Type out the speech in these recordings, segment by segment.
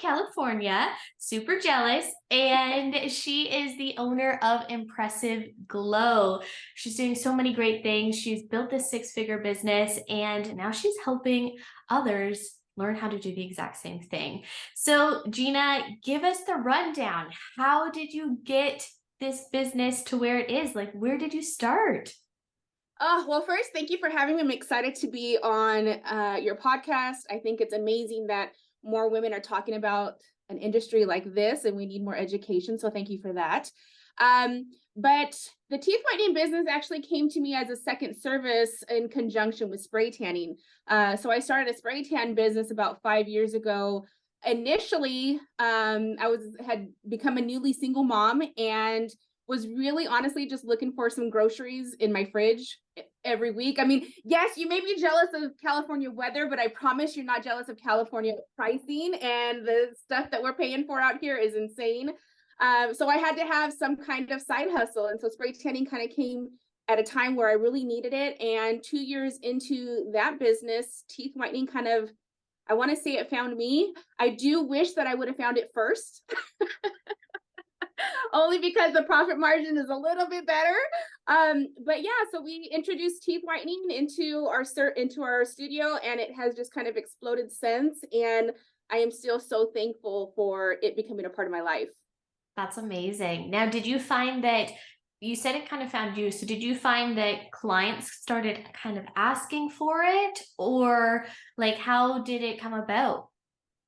California, super jealous, and she is the owner of Impressive Glow. She's doing so many great things. She's built this six-figure business, and now she's helping others learn how to do the exact same thing. So Gina, give us the rundown. How did you get this business to where it is? Like, where did you start? Well, first, thank you for having me. I'm excited to be on your podcast. I think it's amazing that more women are talking about an industry like this, and we need more education. So thank you for that. But the teeth whitening business actually came to me as a second service in conjunction with spray tanning. So I started a spray tan business about 5 years ago. Initially, I had become a newly single mom and was really honestly just looking for some groceries in my fridge every week. I mean, yes, you may be jealous of California weather, but I promise you're not jealous of California pricing, and the stuff that we're paying for out here is insane. So I had to have some kind of side hustle. And so spray tanning kind of came at a time where I really needed it. And 2 years into that business, teeth whitening kind of, I want to say it found me. I do wish that I would have found it first. Only because the profit margin is a little bit better. But yeah, so we introduced teeth whitening into our studio, and it has just kind of exploded since. And I am still so thankful for it becoming a part of my life. That's amazing. Now, did you find that you said it kind of found you? So did you find that clients started kind of asking for it, or like how did it come about?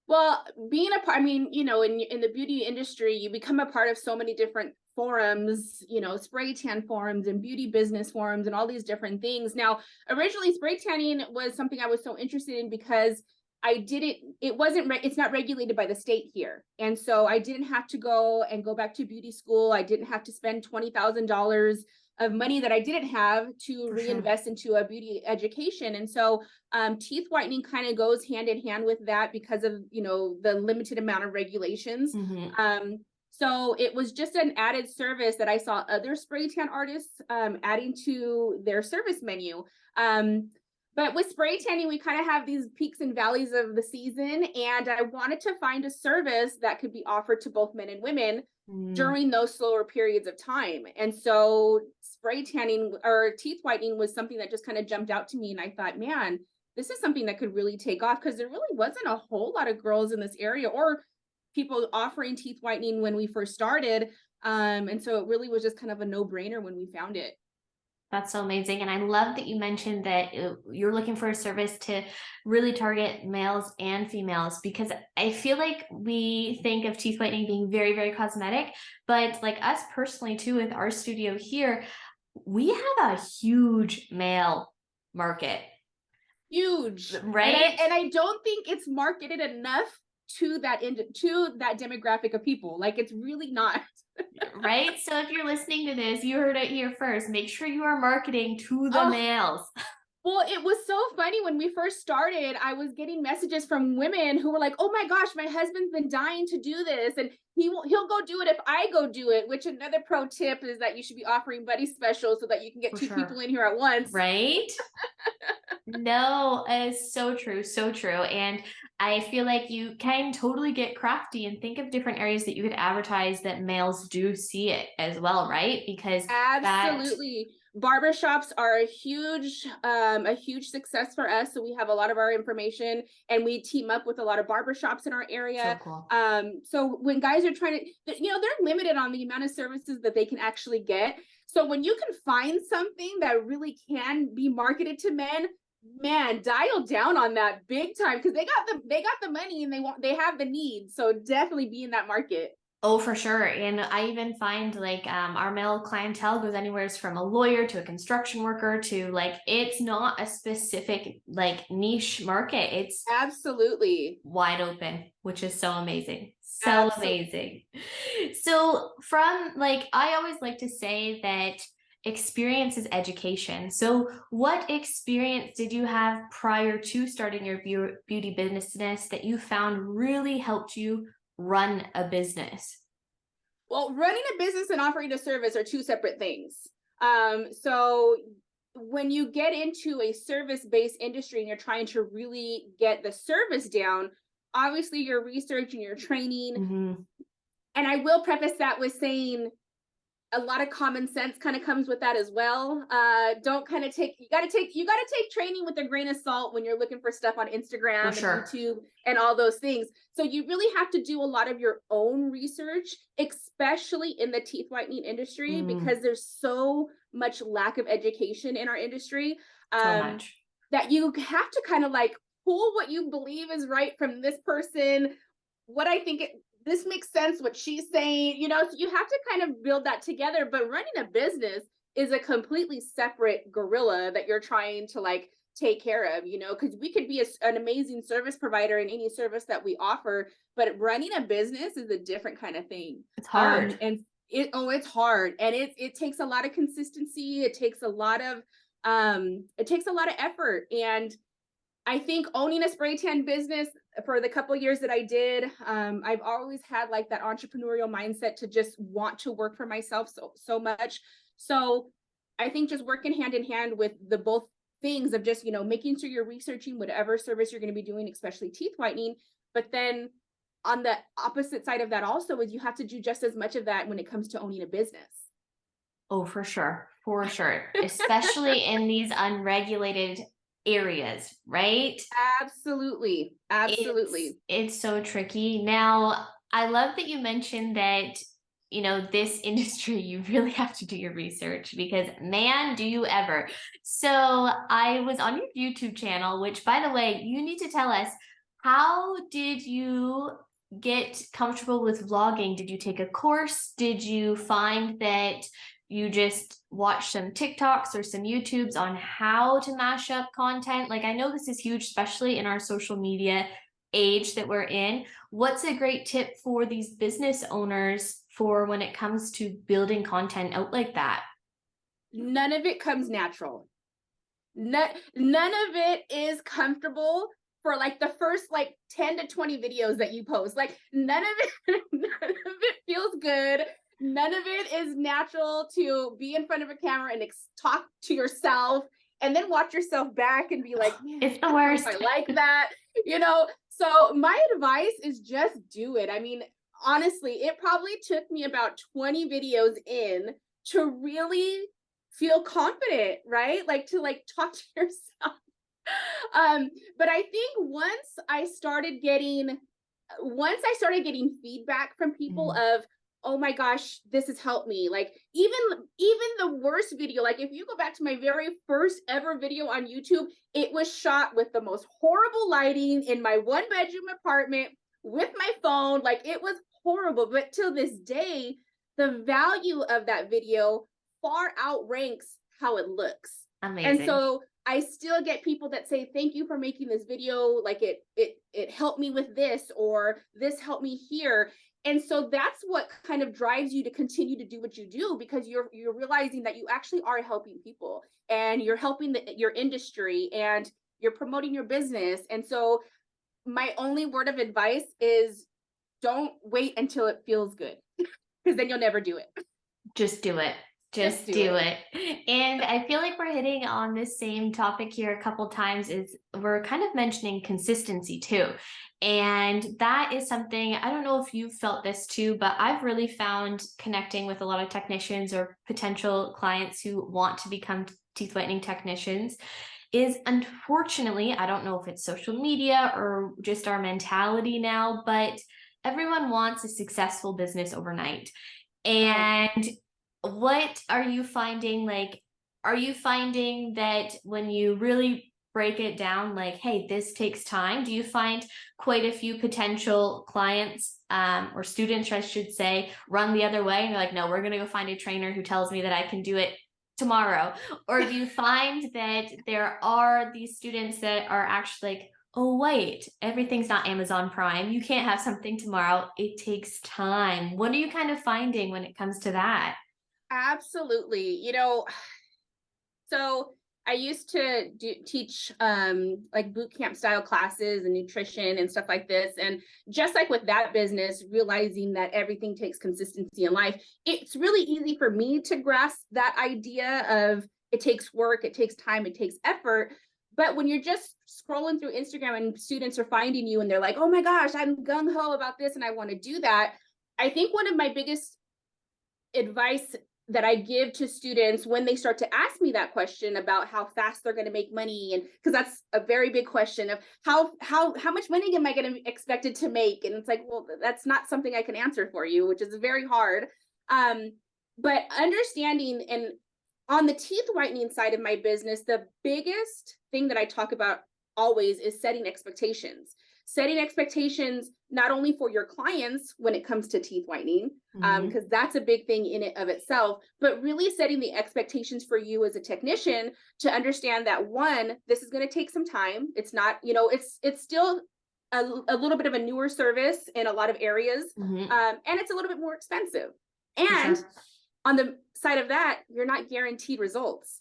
Well, being a part, I mean, in the beauty industry, you become a part of so many different forums, spray tan forums and beauty business forums and all these different things. Now, originally spray tanning was something I was so interested in because it's not regulated by the state here. And so I didn't have to go back to beauty school. I didn't have to spend $20,000 of money that I didn't have to reinvest into a beauty education. And so teeth whitening kind of goes hand in hand with that because of, the limited amount of regulations. So it was just an added service that I saw other spray tan artists adding to their service menu. But with spray tanning, we kind of have these peaks and valleys of the season. And I wanted to find a service that could be offered to both men and women during those slower periods of time. And so spray tanning or teeth whitening was something that just kind of jumped out to me. And I thought, man, this is something that could really take off, because there really wasn't a whole lot of girls in this area or people offering teeth whitening when we first started. And so it really was just kind of a no-brainer when we found it. That's so amazing. And I love that you mentioned that you're looking for a service to really target males and females, because I feel like we think of teeth whitening being very, very cosmetic, but like us personally too, with our studio here, we have a huge male market. Huge. Right? And I don't think it's marketed enough to that demographic of people. Like, it's really not. Right? So if you're listening to this, you heard it here first. Make sure you are marketing to the males. Well, it was so funny when we first started. I was getting messages from women who were like, "Oh my gosh, my husband's been dying to do this, and he'll go do it if I go do it." Which, another pro tip is that you should be offering buddy specials so that you can get two people in here at once. Right? No, it's so true, so true. And I feel like you can totally get crafty and think of different areas that you could advertise that males do see it as well, right? Because absolutely. Barbershops are a huge success for us. So we have a lot of our information, and we team up with a lot of barbershops in our area. So cool. So when guys are trying to, they're limited on the amount of services that they can actually get. So when you can find something that really can be marketed to men, man, dial down on that big time, because they got the money and they have the need. So definitely be in that market. Oh, for sure. And I even find like our male clientele goes anywhere from a lawyer to a construction worker to, like, it's not a specific like niche market. It's absolutely wide open, which is so amazing. So amazing. So from, like, I always like to say that experience is education. So what experience did you have prior to starting your beauty business that you found really helped you run a business? Well, running a business and offering a service are two separate things. So when you get into a service-based industry and you're trying to really get the service down, obviously your research and your training. Mm-hmm. And I will preface that with saying a lot of common sense kind of comes with that as well. Don't kind of take, you got to take training with a grain of salt when you're looking for stuff on For Instagram and sure. YouTube and all those things. So you really have to do a lot of your own research, especially in the teeth whitening industry, because there's so much lack of education in our industry, So much. that you have to kind of like pull what you believe is right from this person, what I think this makes sense, what she's saying, you know, so you have to kind of build that together. But running a business is a completely separate gorilla that you're trying to like take care of, you know, because we could be an amazing service provider in any service that we offer, but running a business is a different kind of thing. It's hard. And it's hard, and it takes a lot of consistency. It takes a lot of effort. And I think owning a spray tan business for the couple of years that I did, I've always had like that entrepreneurial mindset to just want to work for myself so much. So I think just working hand in hand with the both things of just, you know, making sure you're researching whatever service you're going to be doing, especially teeth whitening. But then on the opposite side of that also is you have to do just as much of that when it comes to owning a business. Oh, for sure. For sure. Especially in these unregulated areas, right? Absolutely. It's so tricky. Now, I love that you mentioned that, this industry, you really have to do your research because man, do you ever. So I was on your YouTube channel, which by the way, you need to tell us, how did you get comfortable with vlogging? Did you take a course? Did you find that you just watch some TikToks or some YouTubes on how to mash up content? Like, I know this is huge, especially in our social media age that we're in. What's a great tip for these business owners for when it comes to building content out like that? None of it comes natural. None of it is comfortable for like the first like 10 to 20 videos that you post. Like none of it feels good. None of it is natural to be in front of a camera and talk to yourself and then watch yourself back and be like, it's the worst. I like that, you know? So my advice is just do it. I mean, honestly, it probably took me about 20 videos in to really feel confident, right? Like to like talk to yourself. But I think once I started getting feedback from people of, oh my gosh, this has helped me. Like even the worst video, like if you go back to my very first ever video on YouTube, it was shot with the most horrible lighting in my 1-bedroom apartment with my phone. Like it was horrible. But till this day, the value of that video far outranks how it looks. Amazing. And so I still get people that say, thank you for making this video. Like it helped me with this, or this helped me here. And so that's what kind of drives you to continue to do what you do, because you're realizing that you actually are helping people and you're helping your industry and you're promoting your business. And so my only word of advice is don't wait until it feels good, because then you'll never do it. Just do it. Just do it. And I feel like we're hitting on this same topic here a couple times, is we're kind of mentioning consistency too. And that is something, I don't know if you've felt this too, but I've really found connecting with a lot of technicians or potential clients who want to become teeth whitening technicians is, unfortunately, I don't know if it's social media or just our mentality now, but everyone wants a successful business overnight. And what are you finding? Like, are you finding that when you really break it down, like, hey, this takes time? Do you find quite a few potential clients or students, I should say, run the other way and you're like, no, we're going to go find a trainer who tells me that I can do it tomorrow? Or do you find that there are these students that are actually like, oh, wait, everything's not Amazon Prime. You can't have something tomorrow. It takes time. What are you kind of finding when it comes to that? Absolutely. You know, so I used to teach like boot camp style classes and nutrition and stuff like this. And just like with that business, realizing that everything takes consistency in life, it's really easy for me to grasp that idea of it takes work, it takes time, it takes effort. But when you're just scrolling through Instagram and students are finding you and they're like, oh my gosh, I'm gung-ho about this and I want to do that. I think one of my biggest advice that I give to students when they start to ask me that question about how fast they're going to make money, and because that's a very big question of how much money am I going to be expected to make, and it's like, well, that's not something I can answer for you, which is very hard. But understanding, and on the teeth whitening side of my business, the biggest thing that I talk about always is setting expectations. Setting expectations not only for your clients when it comes to teeth whitening, because that's a big thing in it of itself, but really setting the expectations for you as a technician to understand that, one, this is going to take some time. It's not, it's still a little bit of a newer service in a lot of areas, and it's a little bit more expensive. And sure. On the side of that, you're not guaranteed results,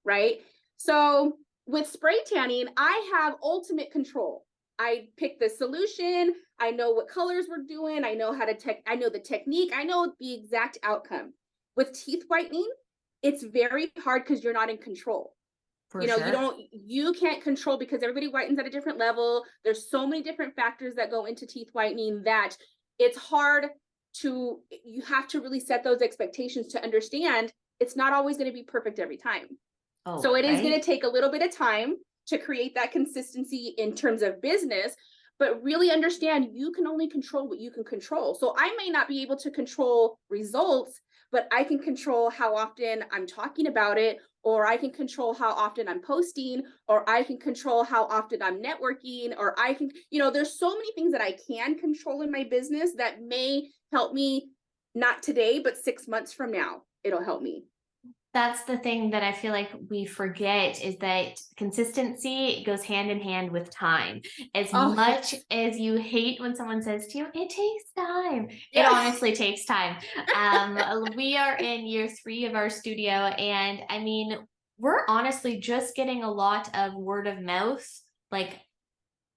right? So with spray tanning, I have ultimate control. I pick the solution. I know what colors we're doing. I know how to I know the technique. I know the exact outcome. With teeth whitening, it's very hard because you're not in control. For sure. You can't control, because everybody whitens at a different level. There's so many different factors that go into teeth whitening that it's hard to, you have to really set those expectations to understand it's not always going to be perfect every time. So it is going to take a little bit of time to create that consistency in terms of business, but really understand you can only control what you can control. So I may not be able to control results, but I can control how often I'm talking about it, or I can control how often I'm posting, or I can control how often I'm networking, or I can, there's so many things that I can control in my business that may help me, not today, but 6 months from now, it'll help me. That's the thing that I feel like we forget, is that consistency goes hand in hand with time. As much as you hate when someone says to you, it takes time, it honestly takes time. We are in year 3 of our studio, and I mean, we're honestly just getting a lot of word of mouth, like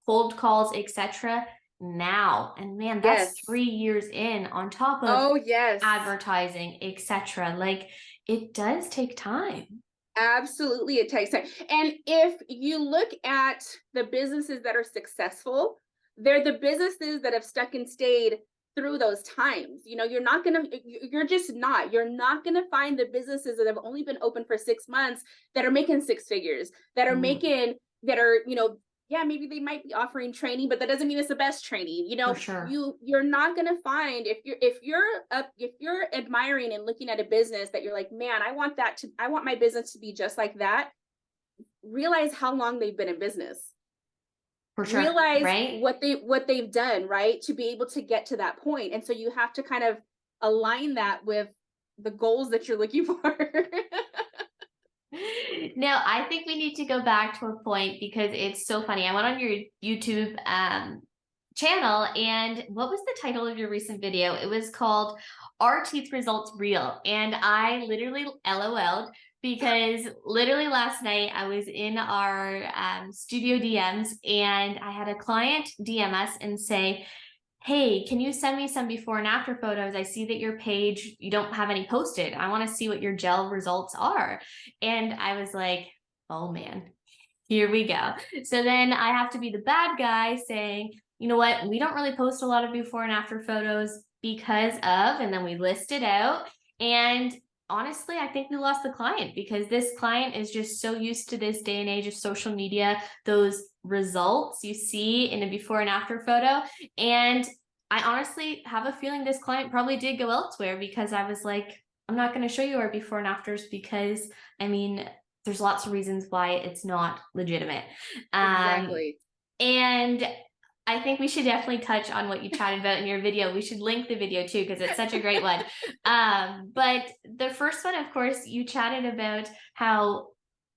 cold calls, etc. now. And man, that's 3 years in, on top of advertising, etc. Like, it does take time. Absolutely, it takes time. And if you look at the businesses that are successful, they're the businesses that have stuck and stayed through those times. You're not gonna find the businesses that have only been open for 6 months that are making 6 figures, that are maybe they might be offering training, but that doesn't mean it's the best training. For sure. You're not going to find, if you're admiring and looking at a business that you're like, man, I want my business to be just like that. Realize how long they've been in business. For sure. Realize right? what they've done, right, to be able to get to that point. And so you have to kind of align that with the goals that you're looking for. Now, I think we need to go back to a point, because it's so funny. I went on your YouTube channel, and what was the title of your recent video? It was called "Are Teeth Results Real?" And I literally LOL'd, because literally last night I was in our studio DMs, and I had a client DM us and say, hey, can you send me some before and after photos? I see that your page, you don't have any posted. I want to see what your gel results are. And I was like, oh man, here we go. So then I have to be the bad guy saying, you know what, we don't really post a lot of before and after photos because of, and then we list it out. And honestly, I think we lost the client, because this client is just so used to this day and age of social media, those results you see in a before and after photo. And I honestly have a feeling this client probably did go elsewhere, because I was like, I'm not going to show you our before and afters, because I mean, there's lots of reasons why it's not legitimate. Exactly. And I think we should definitely touch on what you chatted about in your video. We should link the video too, because it's such a great one. But the first one, of course, you chatted about how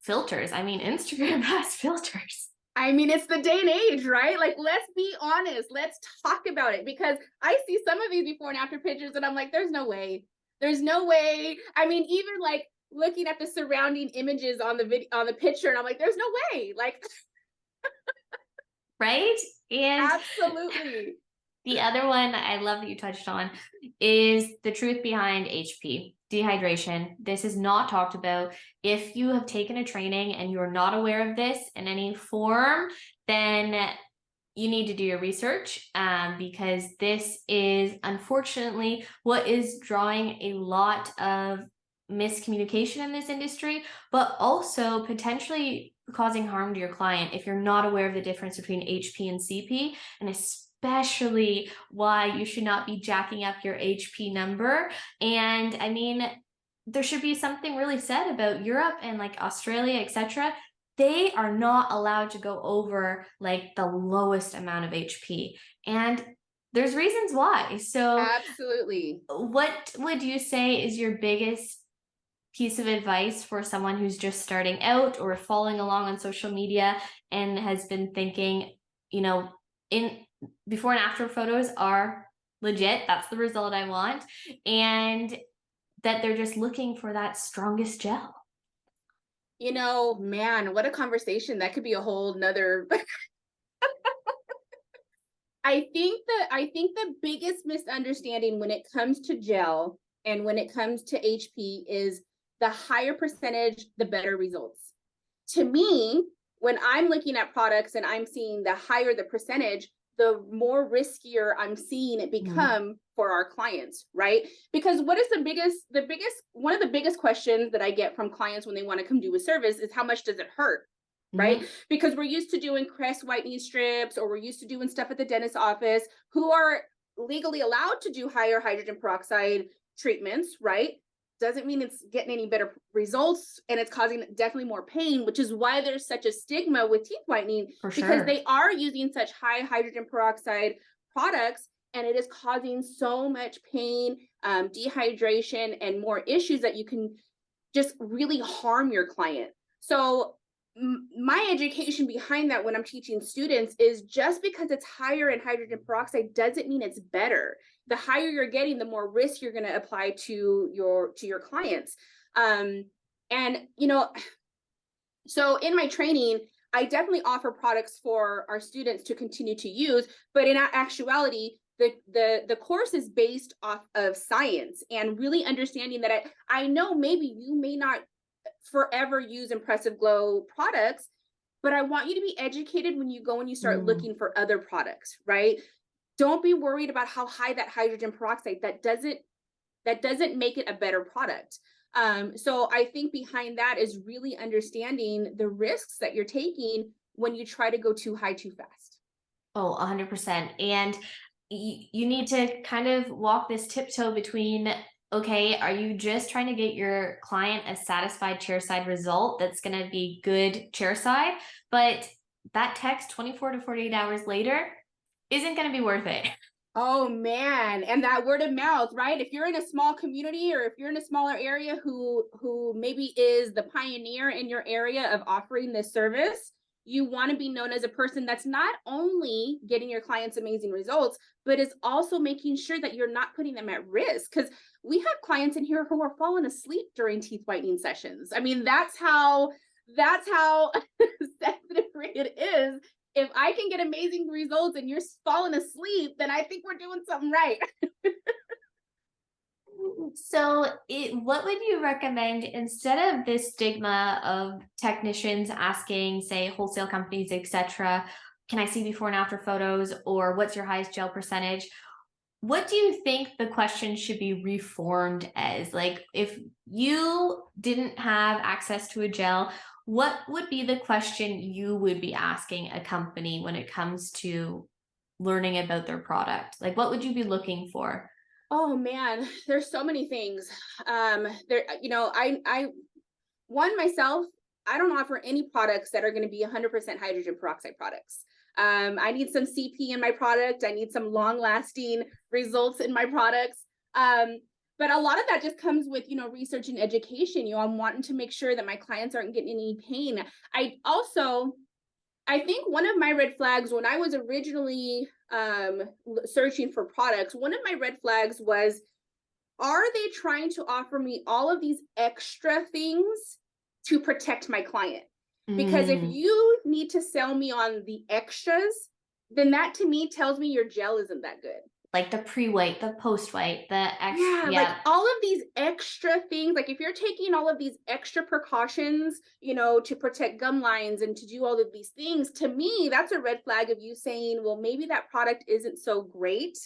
filters, I mean, Instagram has filters. I mean, it's the day and age, right? Like, let's be honest. Let's talk about it, because I see some of these before and after pictures and I'm like, there's no way. There's no way. I mean, even like looking at the surrounding images on the video, on the picture, and I'm like, there's no way. Like, right? And absolutely. the other one I love that you touched on is the truth behind HP. dehydration. This is not talked about. If you have taken a training and you're not aware of this in any form, then you need to do your research, because this is unfortunately what is drawing a lot of miscommunication in this industry, but also potentially causing harm to your client if you're not aware of the difference between HP and CP, and especially why you should not be jacking up your HP number. And I mean, there should be something really said about Europe and like Australia, etc. They are not allowed to go over like the lowest amount of HP. And there's reasons why. So, Absolutely. what would you say is your biggest piece of advice for someone who's just starting out or following along on social media and has been thinking, in before and after photos are legit, that's the result I want, and that they're just looking for that strongest gel? Man, what a conversation. That could be a whole nother. I think the biggest misunderstanding when it comes to gel and when it comes to HP is the higher percentage, the better results. To me, when I'm looking at products and I'm seeing the higher the percentage, the more riskier I'm seeing it become for our clients, right? Because what is one of the biggest questions that I get from clients when they want to come do a service is how much does it hurt? Right? Because we're used to doing crest whitening strips, or we're used to doing stuff at the dentist's office, who are legally allowed to do higher hydrogen peroxide treatments, right? Doesn't mean it's getting any better results, and it's causing definitely more pain, which is why there's such a stigma with teeth whitening, For because sure. they are using such high hydrogen peroxide products, and it is causing so much pain, dehydration, and more issues that you can just really harm your client. So my education behind that when I'm teaching students is just because it's higher in hydrogen peroxide doesn't mean it's better. The higher you're getting, the more risk you're going to apply to your clients. And so in my training, I definitely offer products for our students to continue to use, but in actuality, the course is based off of science and really understanding that I know maybe you may not forever use Impressive Glow products, but I want you to be educated when you go and you start looking for other products, right? Don't be worried about how high that hydrogen peroxide, that doesn't make it a better product. So I think behind that is really understanding the risks that you're taking when you try to go too high too fast. Oh, 100%. And you need to kind of walk this tiptoe between, okay, are you just trying to get your client a satisfied chairside result that's going to be good chairside, but that text 24 to 48 hours later isn't going to be worth it? Oh man, and that word of mouth, right? If you're in a small community, or if you're in a smaller area who maybe is the pioneer in your area of offering this service, you want to be known as a person that's not only getting your clients amazing results, but is also making sure that you're not putting them at risk. Because we have clients in here who are falling asleep during teeth whitening sessions. I mean, that's how sensitive it is. If I can get amazing results and you're falling asleep, then I think we're doing something right. So, what would you recommend instead of this stigma of technicians asking, say, wholesale companies, etc., can I see before and after photos, or what's your highest gel percentage? What do you think the question should be reformed as? Like, if you didn't have access to a gel, what would be the question you would be asking a company when it comes to learning about their product? Like, what would you be looking for? Oh man, there's so many things. I one myself, I don't offer any products that are going to be 100% hydrogen peroxide products. I need some CP in my product. I need some long lasting results in my products. But a lot of that just comes with, research and education. I'm wanting to make sure that my clients aren't getting any pain. I think one of my red flags when I was originally searching for products, one of my red flags was, are they trying to offer me all of these extra things to protect my client? Because if you need to sell me on the extras, then that to me tells me your gel isn't that good. like the pre-white, the post-white, the extra, Yeah, like yeah. all of these extra things, like if you're taking all of these extra precautions, to protect gum lines and to do all of these things, to me, that's a red flag of you saying, well, maybe that product isn't so great.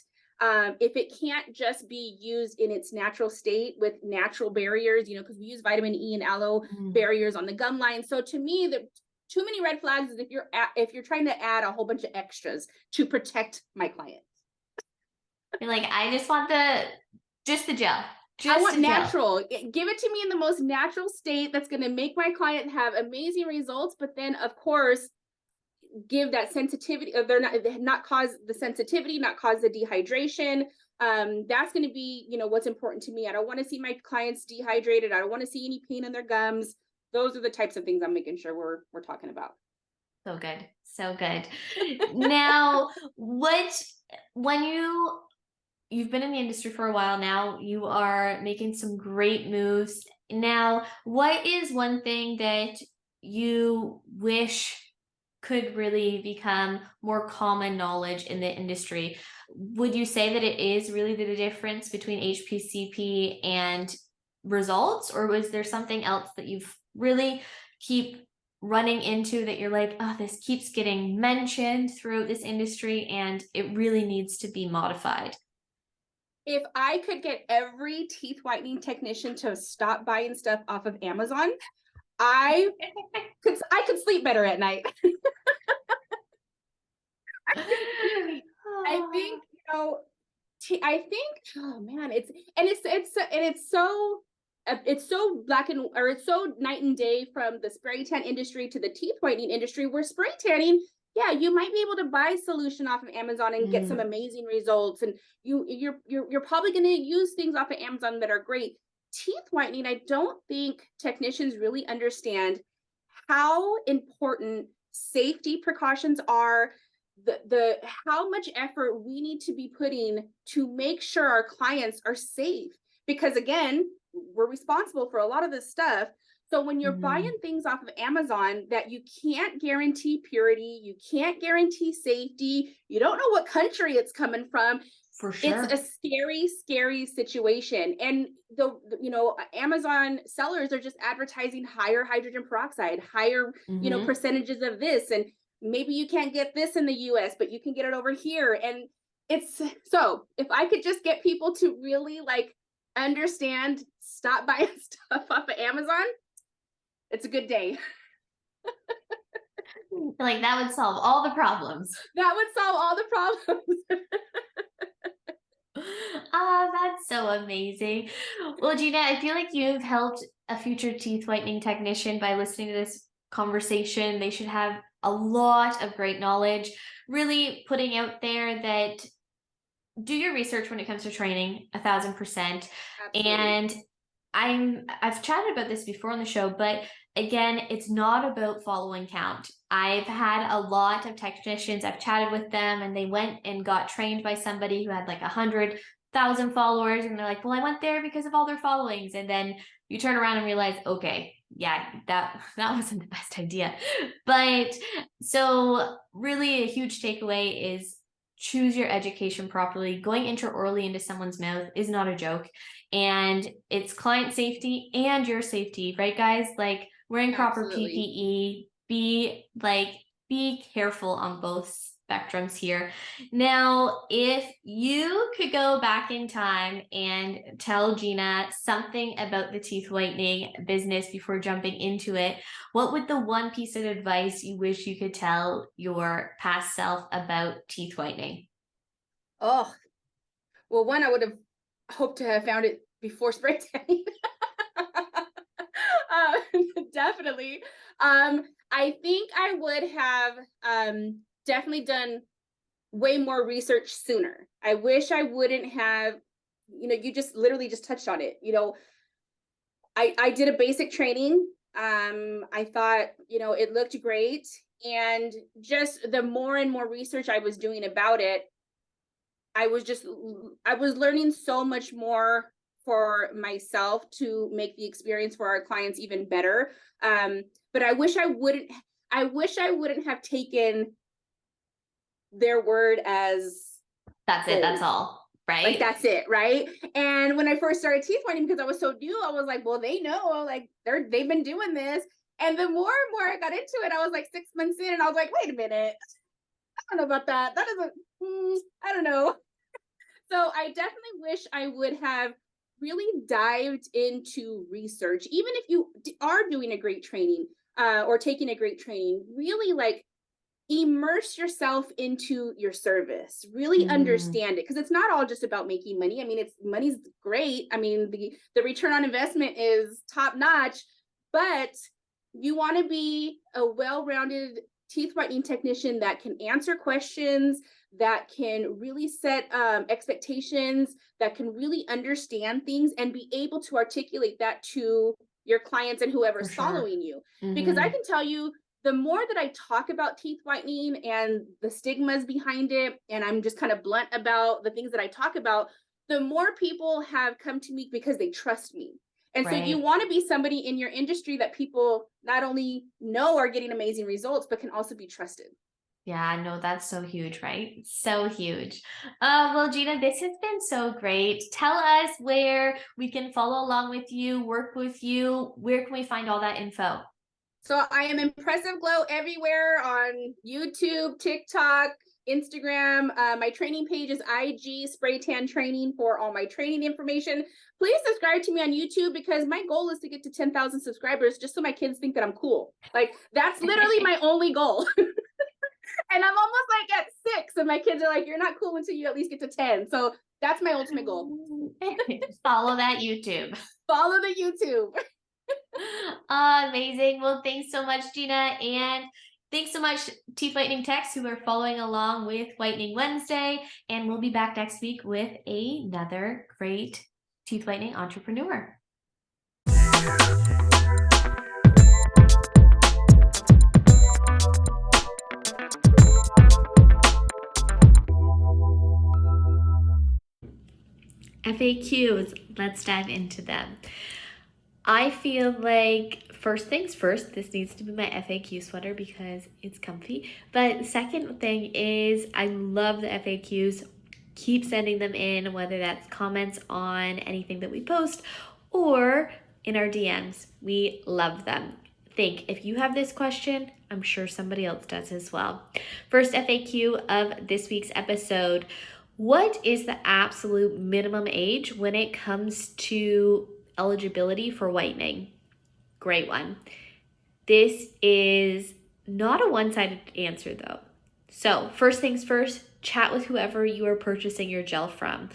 If it can't just be used in its natural state with natural barriers, because we use vitamin E and aloe barriers on the gum line. So to me, the too many red flags is if you're trying to add a whole bunch of extras to protect my client. You're like, I just want just the gel. I Just want the gel. natural. Give it to me in the most natural state that's going to make my client have amazing results. But then, of course, give that sensitivity. They're not cause the sensitivity, not cause the dehydration. That's going to be, what's important to me. I don't want to see my clients dehydrated. I don't want to see any pain in their gums. Those are the types of things I'm making sure we're talking about. So good. So good. Now, when you've been in the industry for a while now, you are making some great moves. Now, what is one thing that you wish could really become more common knowledge in the industry? Would you say that it is really the difference between HPCP and results, or was there something else that you've really keep running into that you're like, oh, this keeps getting mentioned throughout this industry and it really needs to be modified? If I could get every teeth whitening technician to stop buying stuff off of Amazon, I could sleep better at night. I think, I think, oh man, it's so it's so night and day from the spray tan industry to the teeth whitening industry, where spray tanning, yeah, you might be able to buy a solution off of Amazon and get some amazing results, and you're probably going to use things off of Amazon that are great. Teeth whitening, I don't think technicians really understand how important safety precautions are, the how much effort we need to be putting to make sure our clients are safe, because again, we're responsible for a lot of this stuff. So when you're buying things off of Amazon that you can't guarantee purity, you can't guarantee safety, you don't know what country it's coming from, For sure. it's a scary situation. And Amazon sellers are just advertising higher hydrogen peroxide, higher percentages of this, and maybe you can't get this in the US, but you can get it over here. And it's so if I could just get people to really understand, stop buying stuff off of Amazon, it's a good day. Like that would solve all the problems. That would solve all the problems. Oh, that's so amazing. Well, Gina, I feel like you've helped a future teeth whitening technician by listening to this conversation. They should have a lot of great knowledge, really putting out there that do your research when it comes to training, 1,000%. Absolutely. And I've chatted about this before on the show, but again, it's not about following count. I've had a lot of technicians, I've chatted with them and they went and got trained by somebody who had like 100,000 followers. And they're like, well, I went there because of all their followings. And then you turn around and realize, okay, yeah, that wasn't the best idea. But so really a huge takeaway is choose your education properly. Going intraorally into someone's mouth is not a joke. And it's client safety and your safety, right, guys? Like wearing proper PPE, be careful on both spectrums here. Now, if you could go back in time and tell Gina something about the teeth whitening business before jumping into it, what would the one piece of advice you wish you could tell your past self about teeth whitening? Oh, well, one, I would have hoped to have found it before spray tanning. Definitely. I think I would have definitely done way more research sooner. I wish I wouldn't have, you just literally just touched on it. I did a basic training. I thought, it looked great. And just the more and more research I was doing about it, I was learning so much more for myself to make the experience for our clients even better. But I wish I wouldn't have taken their word as That's it. That's gold. all, Like, right? that's it, right? And when I first started teeth whitening, because I was so new, I was like, well, they know, like, they've been doing this. And the more and more I got into it, I was like 6 months in, and I was like, wait a minute, I don't know about that. That doesn't, I don't know. So I definitely wish I would have really dived into research, even if you are doing a great training, or taking a great training, really like immerse yourself into your service, really Mm, understand it, because it's not all just about making money. I mean, it's money's great. I mean, the return on investment is top notch, but you want to be a well-rounded teeth whitening technician that can answer questions, that can really set expectations, that can really understand things and be able to articulate that to your clients and for whoever's sure. following you. Because I Hmm. can tell you, the more that I talk about teeth whitening and the stigmas behind it, and I'm just kind of blunt about the things that I talk about, the more people have come to me because they trust me. And so you Right. want to be somebody in your industry that people not only know are getting amazing results, but can also be trusted. Yeah, no, that's so huge, right? So huge. Well, Gina, this has been so great. Tell us where we can follow along with you, work with you. Where can we find all that info? So I am Impressive Glow everywhere on YouTube, TikTok, Instagram. My training page is IG Spray Tan Training for all my training information. Please subscribe to me on YouTube, because my goal is to get to 10,000 subscribers, just so my kids think that I'm cool. Like, that's literally my only goal. And I'm almost like at 6, and my kids are like, you're not cool until you at least get to 10. So that's my ultimate goal. Follow that YouTube. Follow the YouTube. Amazing. Well, thanks so much, Gina. And thanks so much, Teeth Whitening Techs, who are following along with Whitening Wednesday. And we'll be back next week with another great teeth whitening entrepreneur. FAQs, let's dive into them. I feel like first things first, this needs to be my FAQ sweater because it's comfy. But second thing is I love the FAQs. Keep sending them in, whether that's comments on anything that we post or in our DMs. We love them. Think if you have this question, I'm sure somebody else does as well. First FAQ of this week's episode: what is the absolute minimum age when it comes to eligibility for whitening? Great one. This is not a one-sided answer though. So first things first, chat with whoever you are purchasing your gel from.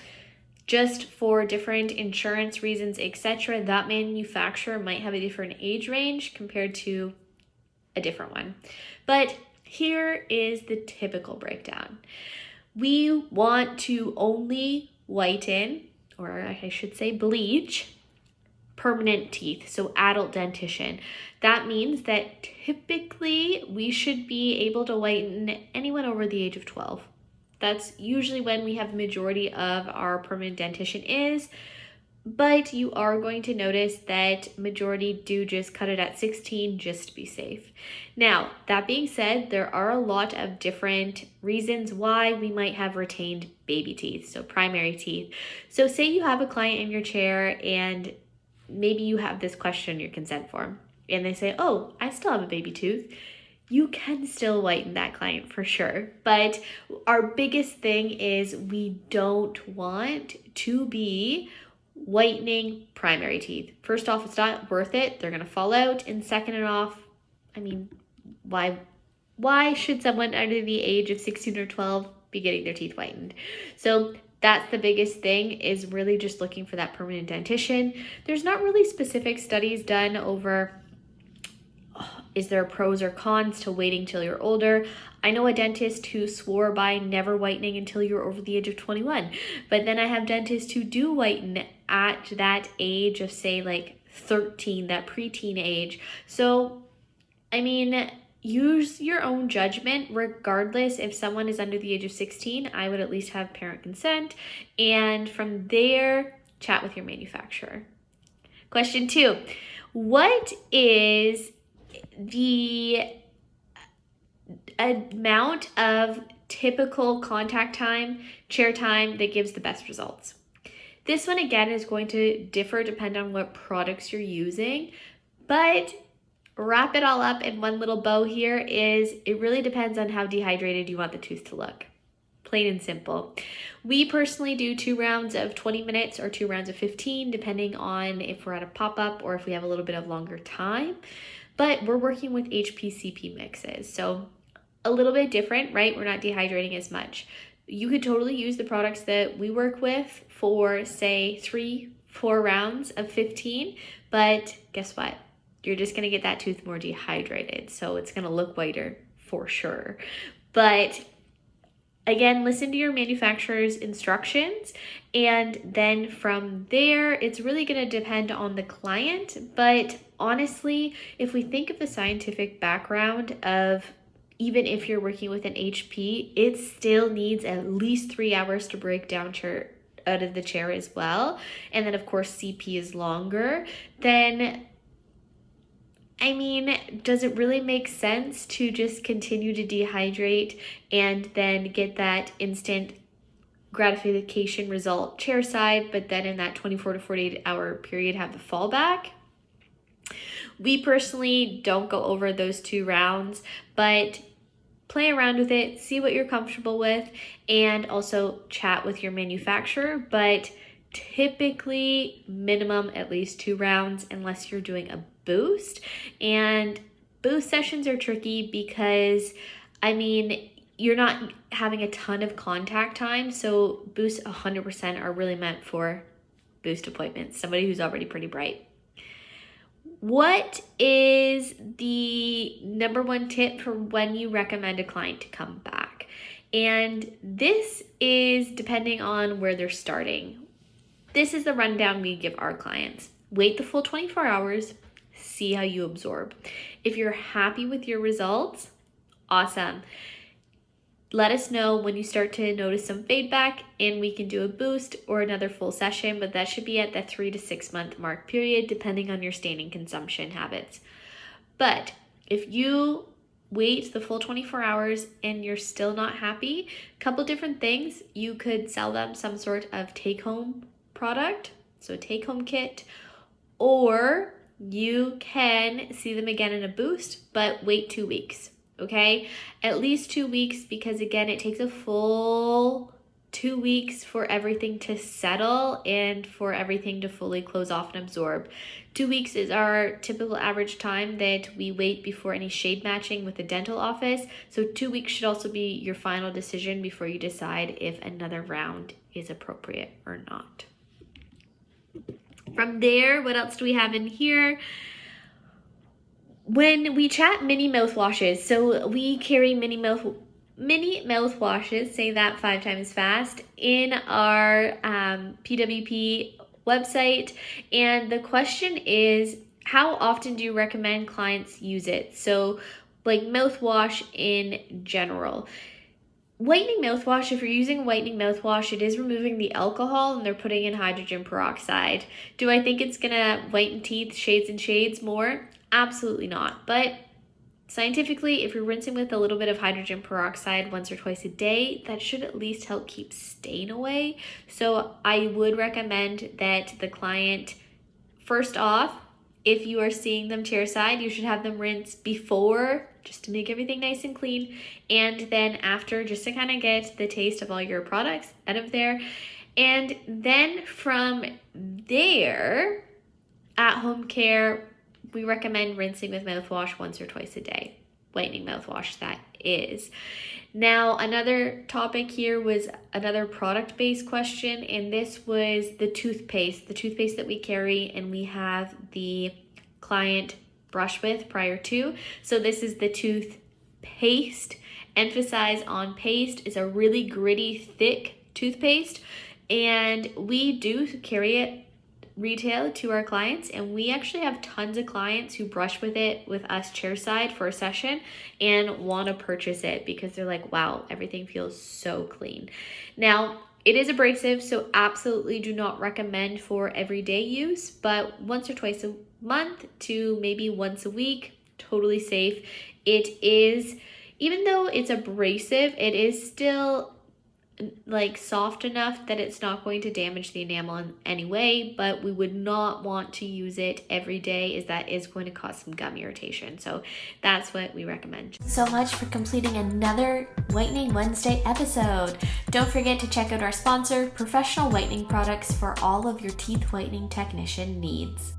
Just for different insurance reasons, etc., that manufacturer might have a different age range compared to a different one. But here is the typical breakdown. We want to only whiten, or I should say bleach, permanent teeth, so adult dentition. That means that typically we should be able to whiten anyone over the age of 12. That's usually when we have the majority of our permanent dentition is, but you are going to notice that majority do just cut it at 16 just to be safe. Now, that being said, there are a lot of different reasons why we might have retained baby teeth, so primary teeth. So say you have a client in your chair and maybe you have this question in your consent form and they say, oh, I still have a baby tooth. You can still whiten that client for sure. But our biggest thing is we don't want to be whitening primary teeth. First off, it's not worth it. They're going to fall out. And second off, I mean, why should someone under the age of 16 or 12 be getting their teeth whitened? So that's the biggest thing, is really just looking for that permanent dentition. There's not really specific studies done over is there pros or cons to waiting till you're older. I know a dentist who swore by never whitening until you're over the age of 21. But then I have dentists who do whiten at that age of, say, like 13, that preteen age. So, I mean, use your own judgment. Regardless, if someone is under the age of 16, I would at least have parent consent. And from there, chat with your manufacturer. Question 2. What is the amount of typical contact time, chair time that gives the best results. This one again is going to differ depend on what products you're using, but wrap it all up in one little bow here is it really depends on how dehydrated you want the tooth to look. Plain and simple. We personally do 2 rounds of 20 minutes or 2 rounds of 15, depending on if we're at a pop-up or if we have a little bit of longer time. But we're working with HPCP mixes, so a little bit different, right? We're not dehydrating as much. You could totally use the products that we work with for, say, 3-4 rounds of 15, but guess what? You're just gonna get that tooth more dehydrated, so it's gonna look whiter for sure. But again, listen to your manufacturer's instructions, and then from there, it's really going to depend on the client. But honestly, if we think of the scientific background of even if you're working with an HP, it still needs at least 3 hours to break down out of the chair as well. And then of course, CP is longer. Then I mean, does it really make sense to just continue to dehydrate and then get that instant gratification result chair side, but then in that 24 to 48 hour period have the fallback? We personally don't go over those 2 rounds, but play around with it, see what you're comfortable with, and also chat with your manufacturer. But typically minimum at least 2 rounds unless you're doing a boost. And boost sessions are tricky because I mean you're not having a ton of contact time, so boosts 100% are really meant for boost appointments, somebody who's already pretty bright. What is the number 1 tip for when you recommend a client to come back? And this is depending on where they're starting. This is the rundown we give our clients. Wait the full 24 hours, see how you absorb. If you're happy with your results, awesome. Let us know when you start to notice some feedback and we can do a boost or another full session, but that should be at the 3 to 6 month mark period, depending on your standing consumption habits. But if you wait the full 24 hours and you're still not happy, a couple different things. You could sell them some sort of take-home product, so a take-home kit, or you can see them again in a boost, but wait 2 weeks. Okay, at least 2 weeks, because again, it takes a full 2 weeks for everything to settle and for everything to fully close off and absorb. 2 weeks is our typical average time that we wait before any shade matching with the dental office. So 2 weeks should also be your final decision before you decide if another round is appropriate or not. From there, what else do we have in here? When we chat mini mouthwashes, so we carry mini mouthwashes, say that 5 times fast, in our PWP website. And the question is, how often do you recommend clients use it? So like mouthwash in general. Whitening mouthwash, if you're using whitening mouthwash, it is removing the alcohol and they're putting in hydrogen peroxide. Do I think it's gonna whiten teeth shades and shades more? Absolutely not. But scientifically, if you're rinsing with a little bit of hydrogen peroxide once or twice a day, that should at least help keep stain away. So I would recommend that the client, first off, if you are seeing them chairside, you should have them rinse before, just to make everything nice and clean, and then after, just to kind of get the taste of all your products out of there. And then from there, at home care, we recommend rinsing with mouthwash once or twice a day. Whitening mouthwash, that is. Now, another topic here was another product-based question, and this was the toothpaste that we carry and we have the client brush with prior to. So this is the toothpaste. Emphasize on paste. Is a really gritty, thick toothpaste, and we do carry it retail to our clients, and we actually have tons of clients who brush with it with us chairside for a session and want to purchase it because they're like, wow, everything feels so clean. Now, it is abrasive, so absolutely do not recommend for everyday use, but once or twice a month to maybe once a week, totally safe. It is even though it's abrasive, it is still like soft enough that it's not going to damage the enamel in any way, but we would not want to use it every day, as that is going to cause some gum irritation. So that's what we recommend. So much for completing another Whitening Wednesday episode. Don't forget to check out our sponsor, Professional Whitening Products, for all of your teeth whitening technician needs.